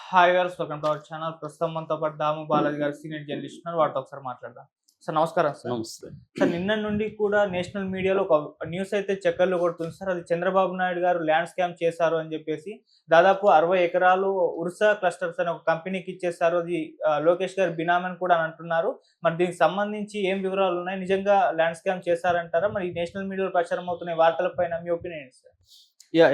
Hi guys, welcome to our channel. ప్రస్తుతం మనతో పాటు దాము బాలాజీ గారు సీనియర్ జర్నలిస్ట్ ఉన్నారు. వారితో ఒకసారి మాట్లాడదాం. సార్ నమస్కారం సార్. నమస్తే. సార్ నిన్న నుండి కూడా నేషనల్ మీడియాలో ఒక న్యూస్ అయితే చక్కర్లు కొడుతుంది సార్. అది చంద్రబాబు నాయుడు గారు ల్యాండ్ స్కామ్ చేశారు అని చెప్పేసి దాదాపు 60 ఎకరాలు ఉర్సా క్లస్టర్స్ అనే ఒక కంపెనీకి ఇచ్చేశారు. అది లోకేష్ గారు బినామీ అని కూడా అని అంటున్నారు. మరి దీనికి సంబంధించి ఏం వివరాలు ఉన్నాయి? నిజంగా ల్యాండ్ స్కామ్ చేశారంటారా? మరి నేషనల్ మీడియాలో ప్రచారం అవుతున్న వార్తలపైన మీ ఒపీనియన్ ఏంటి సార్?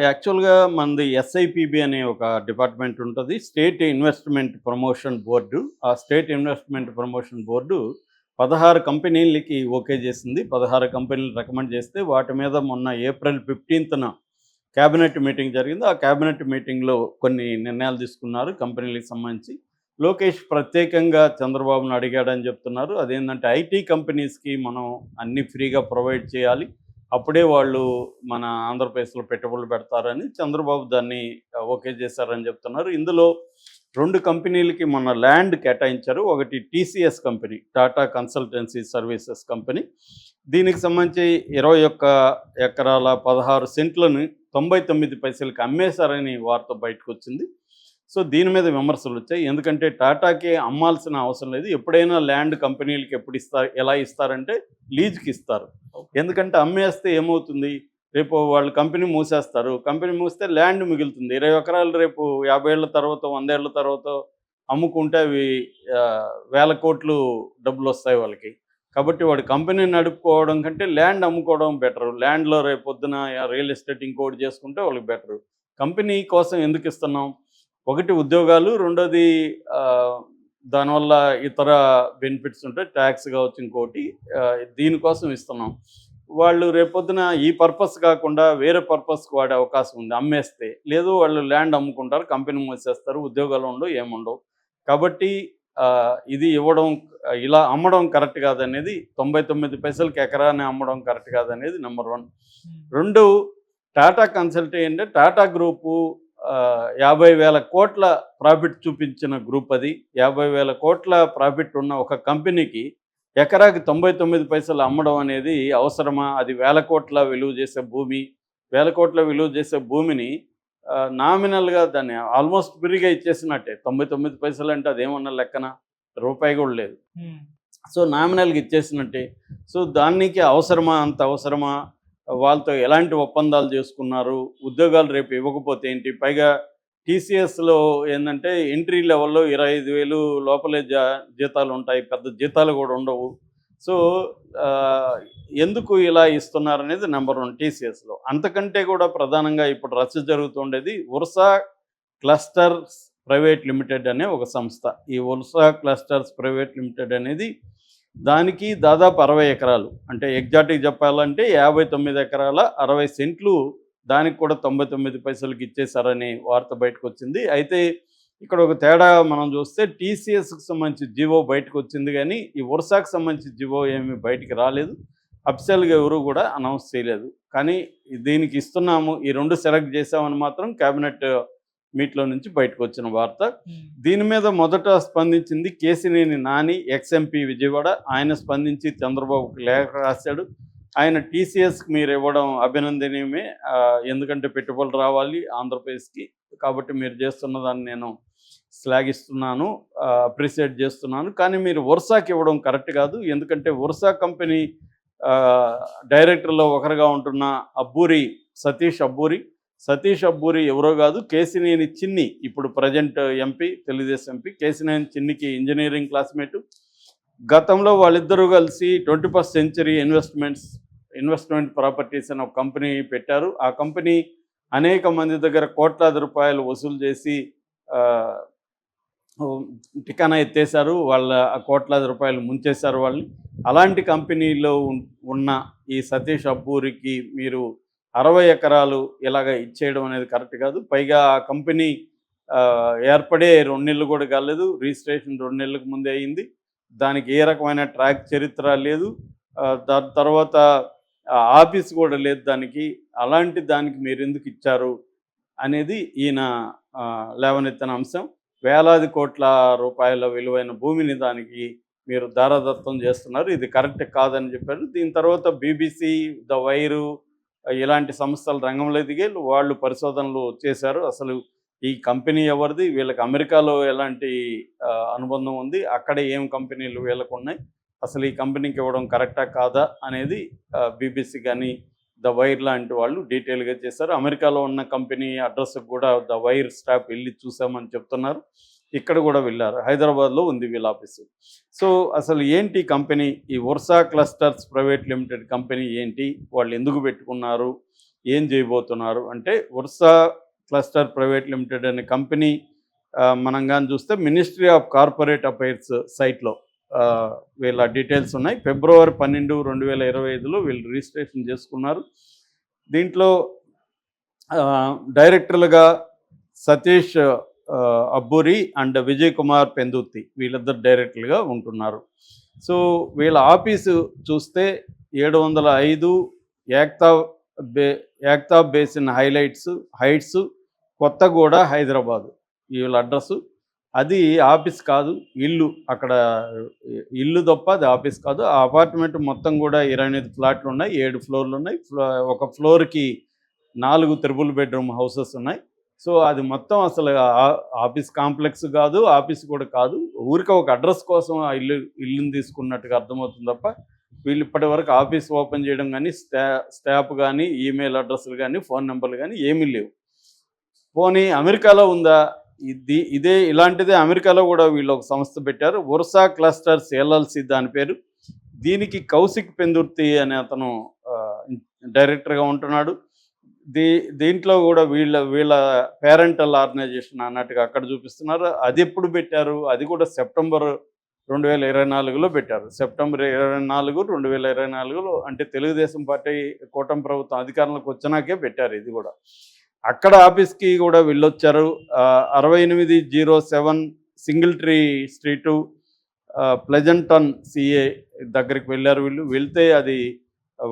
యాక్చువల్‌గా మనది ఎస్ఐపిబి అనే ఒక డిపార్ట్మెంట్ ఉంటది. State investment promotion board. ఆ స్టేట్ ఇన్వెస్ట్‌మెంట్ ప్రమోషన్ బోర్డు 16 కంపెనీలకి ఓకే చేసింది. 16 కంపెనీలు రికమెండ్ చేస్తే వాటి మీద మొన్న ఏప్రిల్ 15న క్యాబినెట్ మీటింగ్ జరిగింది. ఆ క్యాబినెట్ మీటింగ్‌లో కొన్ని నిర్ణయాలు తీసుకున్నారు కంపెనీలకు సంబంధించి. లోకేష్ ప్రత్యేకంగా చంద్రబాబును అడిగాడని చెప్తున్నారు. అదేంటంటే ఐటీ కంపెనీస్‌కి మనం అన్నీ ఫ్రీగా ప్రొవైడ్ చేయాలి. అప్పుడే వాళ్ళు మన ఆంధ్రప్రదేశ్‌లో పెట్టుబడులు పెడతారని చంద్రబాబు దాన్ని ఓకే చేశారని చెప్తున్నారు. ఇందులో 2 కంపెనీలకి మొన్న ల్యాండ్ కేటాయించారు. ఒకటి TCS company, Tata consultancy services company. దీనికి సంబంధించి 21 ఎకరాల 16 సెంట్లను 99 పైసలకి అమ్మేశారని వార్త బయటకొచ్చింది. సో దీని మీద విమర్శలు వచ్చాయి. ఎందుకంటే టాటాకి అమ్మాల్సిన అవసరం లేదు. ఎప్పుడైనా ల్యాండ్ కంపెనీలకి ఎప్పుడు ఇస్తారు, ఎలా ఇస్తారంటే లీజ్కి ఇస్తారు. ఎందుకంటే అమ్మేస్తే ఏమవుతుంది, రేపు వాళ్ళు కంపెనీ మూసేస్తారు. కంపెనీ మూస్తే ల్యాండ్ మిగులుతుంది. 20 ఎకరాలు రేపు 50 ఏళ్ల తర్వాత 100 ఏళ్ల తర్వాత అమ్ముకుంటే అవి వేల కోట్లు డబ్బులు వస్తాయి వాళ్ళకి. కాబట్టి వాడు కంపెనీ నడుపుకోవడం కంటే ల్యాండ్ అమ్ముకోవడం బెటరు. ల్యాండ్లో రేపు పొద్దున రియల్ ఎస్టేట్ ఇంకోటి చేసుకుంటే వాళ్ళకి బెటరు. కంపెనీ కోసం ఎందుకు ఇస్తున్నాం? ఒకటి ఉద్యోగాలు, రెండోది దానివల్ల ఇతర బెనిఫిట్స్ ఉంటాయి, ట్యాక్స్ కావచ్చు, ఇంకోటి దీనికోసం ఇస్తున్నాం. వాళ్ళు రేపొద్దున ఈ పర్పస్ కాకుండా వేరే పర్పస్కి వాడే అవకాశం ఉంది అమ్మేస్తే. లేదు వాళ్ళు ల్యాండ్ అమ్ముకుంటారు, కంపెనీ మూసేస్తారు, ఉద్యోగాలు ఉండవు, ఏముండవు. కాబట్టి ఇది ఇవ్వడం, ఇలా అమ్మడం కరెక్ట్ కాదనేది, 99 పైసలకి ఎకరాన్ని అమ్మడం కరెక్ట్ కాదనేది నెంబర్ 1. 2, టాటా కన్సల్టెంట్ అంటే టాటా గ్రూపు 50,000 కోట్ల ప్రాఫిట్ చూపించిన గ్రూప్ అది. 50,000 కోట్ల ప్రాఫిట్ ఉన్న ఒక కంపెనీకి ఎకరాకి 99 పైసలు అమ్మడం అనేది అవసరమా? అది వేల కోట్ల విలువ చేసే భూమి. వేల కోట్ల విలువ చేసే భూమిని నామినల్గా దాన్ని ఆల్మోస్ట్ ఫ్రీగా ఇచ్చేసినట్టే. 99 పైసలు అంటే అదేమన్నా లెక్కన? రూపాయి కూడా లేదు. సో నామినల్గా ఇచ్చేసినట్టే. సో దానికి అవసరమా? అంత అవసరమా? వాళ్ళతో ఎలాంటి ఒప్పందాలు చేసుకున్నారు? ఉద్యోగాలు రేపు ఇవ్వకపోతే ఏంటి? పైగా టీసీఎస్లో ఏంటంటే ఎంట్రీ లెవెల్లో 25,000 లోపలే జీతాలు ఉంటాయి, పెద్ద జీతాలు కూడా ఉండవు. సో ఎందుకు ఇలా ఇస్తున్నారనేది నెంబర్ 1 టీసీఎస్లో. అంతకంటే కూడా ప్రధానంగా ఇప్పుడు రచ్చ జరుగుతుండేది ఉర్సా క్లస్టర్స్ ప్రైవేట్ లిమిటెడ్ అనే ఒక సంస్థ. ఈ ఉర్సా క్లస్టర్స్ ప్రైవేట్ లిమిటెడ్ అనేది, దానికి దాదాపు 60 ఎకరాలు, అంటే ఎగ్జాక్ట్గా చెప్పాలంటే 59 ఎకరాల 60 సెంట్లు, దానికి కూడా 99 పైసలకి ఇచ్చేశారని వార్త బయటకు వచ్చింది. అయితే ఇక్కడ ఒక తేడా మనం చూస్తే టీసీఎస్కి సంబంధించి జీవో బయటకు వచ్చింది, కానీ ఈ ఉర్సాకు సంబంధించి జీవో ఏమీ బయటికి రాలేదు. అఫీషియల్గా ఎవరు కూడా అనౌన్స్ చేయలేదు. కానీ దీనికి ఇస్తున్నాము, ఈ 2 సెలెక్ట్ చేసామని మాత్రం క్యాబినెట్ మీట్లో నుంచి బయటకు వచ్చిన వార్త. దీని మీద మొదట స్పందించింది కేసినేని నాని, ఎక్స్ఎంపీ విజయవాడ. ఆయన స్పందించి చంద్రబాబుకి లేఖ రాశాడు. ఆయన టీసీఎస్కి మీరు ఇవ్వడం అభినందనీయమే, ఎందుకంటే పెట్టుబడులు రావాలి ఆంధ్రప్రదేశ్కి, కాబట్టి మీరు చేస్తున్న దాన్ని నేను శ్లాఘిస్తున్నాను, అప్రిషియేట్ చేస్తున్నాను. కానీ మీరు ఉర్సాకి ఇవ్వడం కరెక్ట్ కాదు. ఎందుకంటే ఉర్సా కంపెనీ డైరెక్టర్లో ఒకరుగా ఉంటున్న సతీష్ అబ్బూరి ఎవరో కాదు, కేసినేని చిన్ని, ఇప్పుడు present MP, Telugu Desam MP Kesineni చిన్నికి ఇంజనీరింగ్ క్లాస్మేటు. గతంలో వాళ్ళిద్దరూ కలిసి 21st సెంచరీ ఇన్వెస్ట్మెంట్ ప్రాపర్టీస్ అని ఒక కంపెనీ పెట్టారు. ఆ కంపెనీ అనేక మంది దగ్గర కోట్లాది రూపాయలు వసూలు చేసి టికానా ఎత్తేశారు. వాళ్ళ ఆ కోట్లాది రూపాయలు ముంచేశారు వాళ్ళని. అలాంటి కంపెనీలో ఉన్న ఈ సతీష్ అబ్బూరికి మీరు 60 ఎకరాలు ఇలాగ ఇచ్చేయడం అనేది కరెక్ట్ కాదు. పైగా ఆ కంపెనీ ఏర్పడే 2 నెలలు కూడా కాలేదు, రిజిస్ట్రేషన్ 2 నెలలకు ముందే అయింది. దానికి ఏ రకమైన ట్రాక్ చరిత్ర లేదు, దాని తర్వాత ఆఫీస్ కూడా లేదు దానికి. అలాంటి దానికి మీరు ఎందుకు ఇచ్చారు అనేది ఈయన లేవనెత్తిన అంశం. వేలాది కోట్ల రూపాయల విలువైన భూమిని దానికి మీరు దారాదత్తం చేస్తున్నారు, ఇది కరెక్ట్ కాదని చెప్పారు. దీని తర్వాత బీబీసీ, ద వైరు ఇలాంటి సంస్థలు రంగంలో దిగే వాళ్ళు పరిశోధనలు చేశారు. అసలు ఈ కంపెనీ ఎవరిది, వీళ్ళకి అమెరికాలో ఎలాంటి అనుబంధం ఉంది, అక్కడ ఏం కంపెనీలు వీళ్ళకు ఉన్నాయి, అసలు ఈ కంపెనీకి ఇవ్వడం కరెక్టా కాదా అనేది బీబీసీ కానీ ద వైర్ లాంటి వాళ్ళు డీటెయిల్గా చేశారు. అమెరికాలో ఉన్న కంపెనీ అడ్రస్కి కూడా ద వైర్ స్టాఫ్ వెళ్ళి చూసామని చెప్తున్నారు. ఇక్కడ కూడా వెళ్ళారు. హైదరాబాద్లో ఉంది వీళ్ళ ఆఫీసు. సో అసలు ఏంటి కంపెనీ, ఈ Ursa clusters private limited company ఏంటి, వాళ్ళు ఎందుకు పెట్టుకున్నారు, ఏం చేయబోతున్నారు అంటే, ఉర్సా క్లస్టర్ ప్రైవేట్ లిమిటెడ్ అనే కంపెనీ మనం కానీ చూస్తే మినిస్ట్రీ ఆఫ్ కార్పొరేట్ అఫైర్స్ సైట్లో వీళ్ళ డీటెయిల్స్ ఉన్నాయి. ఫిబ్రవరి 12, 2025లో వీళ్ళు రిజిస్ట్రేషన్ చేసుకున్నారు. దీంట్లో డైరెక్టర్లుగా సతీష్ అబ్బూరి అండ్ విజయ్ కుమార్ పెందుర్తి వీళ్ళిద్దరు డైరెక్టర్లుగా ఉంటున్నారు. సో వీళ్ళ ఆఫీసు చూస్తే 705 యాక్తాబ్ బేసిన్ హైట్స్ కొత్తగూడ, హైదరాబాదు వీళ్ళ అడ్రస్సు. అది ఆఫీస్ కాదు, ఇల్లు. అక్కడ ఇల్లు తప్ప అది ఆఫీస్ కాదు. ఆ అపార్ట్మెంట్ మొత్తం కూడా 28 ఫ్లాట్లు ఉన్నాయి, 7 ఫ్లోర్లు ఉన్నాయి. ఒక ఫ్లోర్కి 4 త్రిబుల్ బెడ్రూమ్ హౌసెస్ ఉన్నాయి. సో అది మొత్తం అసలు ఆఫీస్ కాంప్లెక్స్ కాదు, ఆఫీస్ కూడా కాదు. ఊరికే ఒక అడ్రస్ కోసం ఆ ఇల్లుని తీసుకున్నట్టుగా అర్థమవుతుంది తప్ప వీళ్ళు ఇప్పటి వరకు ఆఫీస్ ఓపెన్ చేయడం కానీ, స్టాఫ్ కానీ, ఈమెయిల్ అడ్రస్లు కానీ, ఫోన్ నెంబర్లు కానీ ఏమీ లేవు. పోనీ అమెరికాలో ఉందా? ఇలాంటిదే అమెరికాలో కూడా వీళ్ళు ఒక సంస్థ పెట్టారు, ఉర్సా క్లస్టర్స్ ఎల్ఎల్సి దాని పేరు. దీనికి కౌశిక్ పెందుర్తి అనే అతను డైరెక్టర్గా ఉంటున్నాడు. దీంట్లో కూడా వీళ్ళ పేరెంటల్ ఆర్గనైజేషన్ అన్నట్టుగా అక్కడ చూపిస్తున్నారు. అది ఎప్పుడు పెట్టారు? అది కూడా సెప్టెంబర్ 2024లో పెట్టారు. సెప్టెంబర్ 24, 2024లో, అంటే తెలుగుదేశం పార్టీ కూటమి ప్రభుత్వం అధికారంలోకి వచ్చినాకే పెట్టారు ఇది కూడా. అక్కడ ఆఫీస్కి కూడా వెళ్ళొచ్చారు. 6807 సింగిల్ ట్రీ స్ట్రీటు, ప్లెజెంటన్ సిఏ దగ్గరికి వెళ్ళారు వీళ్ళు. వెళ్తే అది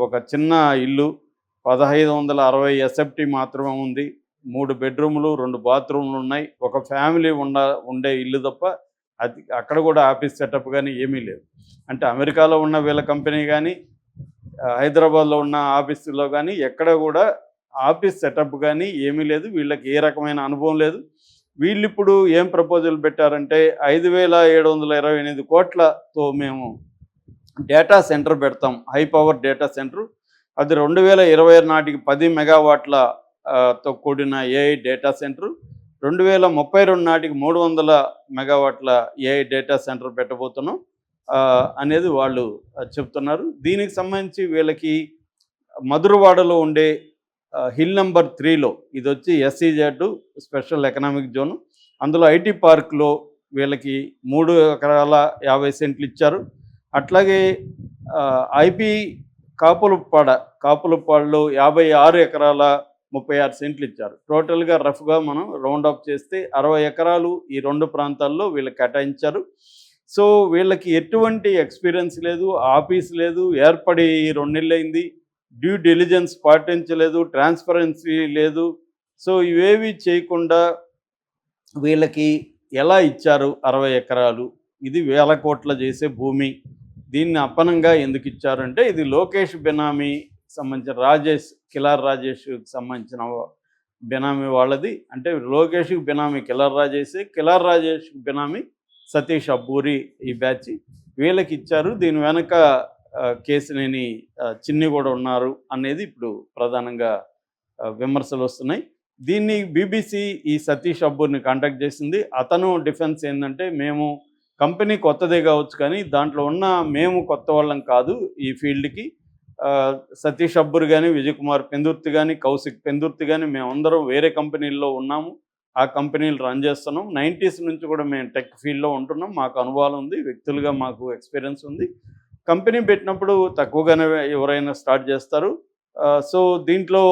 ఒక చిన్న ఇల్లు, 1560 ఎస్ఎఫ్టీ మాత్రమే ఉంది. 3 బెడ్రూములు, 2 బాత్రూమ్లు ఉన్నాయి. ఒక ఫ్యామిలీ ఉండే ఇల్లు తప్ప అది అక్కడ కూడా ఆఫీస్ సెటప్ కానీ ఏమీ లేదు. అంటే అమెరికాలో ఉన్న వీళ్ళ కంపెనీ కానీ, హైదరాబాద్లో ఉన్న ఆఫీసులో కానీ ఎక్కడ కూడా ఆఫీస్ సెటప్ కానీ ఏమీ లేదు. వీళ్ళకి ఏ రకమైన అనుభవం లేదు. వీళ్ళు ఇప్పుడు ఏం ప్రపోజల్ పెట్టారంటే, 5728 కోట్లతో మేము డేటా సెంటర్ పెడతాం, హై పవర్ డేటా సెంటర్. అది 2026 నాటికి 10 మెగావాట్లతో కూడిన ఏఐ డేటా సెంటర్. 2032 నాటికి 300 మెగావాట్ల ఏఐ డేటా సెంటర్ పెట్టబోతున్నాం అనేది వాళ్ళు చెప్తున్నారు. దీనికి సంబంధించి వీళ్ళకి మధురవాడలో ఉండే హిల్ నెంబర్ 3లో ఇది వచ్చి SEZ స్పెషల్ ఎకనామిక్ జోను. అందులో ఐటీ పార్క్లో వీళ్ళకి 3 ఎకరాల 50 సెంట్లు ఇచ్చారు. అట్లాగే ఐపీ కాపులపాడులో 56 ఎకరాల 36 సెంట్లు ఇచ్చారు. టోటల్గా రఫ్గా మనం రౌండ్ అప్ చేస్తే 60 ఎకరాలు ఈ 2 ప్రాంతాల్లో వీళ్ళకి కేటాయించారు. సో వీళ్ళకి ఎటువంటి ఎక్స్పీరియన్స్ లేదు, ఆఫీస్ లేదు, ఏర్పడి 2 నెలలు అయింది. డ్యూ డిలిజెన్స్ పాటించలేదు, ట్రాన్స్పరెన్సీ లేదు. సో ఇవేవి చేయకుండా వీళ్ళకి ఎలా ఇచ్చారు 60 ఎకరాలు? ఇది వేల కోట్ల చేసే భూమి. దీన్ని అప్పనంగా ఎందుకు ఇచ్చారంటే, ఇది లోకేష్ బెనామీ సంబంధించిన కిలార్ రాజేష్కి సంబంధించిన బెనామీ వాళ్ళది. అంటే లోకేష్కి బెనామీ కిలార్ రాజేష్ బెనామీ సతీష్ అబ్బూరి ఈ బ్యాచ్ వీళ్ళకి ఇచ్చారు. దీని వెనక కేసినేని చిన్ని కూడా ఉన్నారు అనేది ఇప్పుడు ప్రధానంగా విమర్శలు వస్తున్నాయి. దీన్ని బీబీసీ ఈ సతీష్ అబ్బూర్ని కాంటాక్ట్ చేసింది. అతను డిఫెన్స్ ఏంటంటే, మేము కంపెనీ కొత్తదే కావచ్చు కానీ దాంట్లో ఉన్న మేము కొత్త వాళ్ళం కాదు ఈ ఫీల్డ్కి. సతీష్ అబ్బూర్ కానీ, విజయ్ కుమార్ పెందుర్తి కానీ, కౌశిక్ పెందుర్తి కానీ మేమందరం వేరే కంపెనీల్లో ఉన్నాము, ఆ కంపెనీలు రన్ చేస్తున్నాం. 90s నుంచి కూడా మేము టెక్ ఫీల్డ్లో ఉంటున్నాం, మాకు అనుభవం ఉంది, వ్యక్తులుగా మాకు ఎక్స్పీరియన్స్ ఉంది. కంపెనీ పెట్టినప్పుడు తక్కువగానే ఎవరైనా స్టార్ట్ చేస్తారు. సో దీంట్లో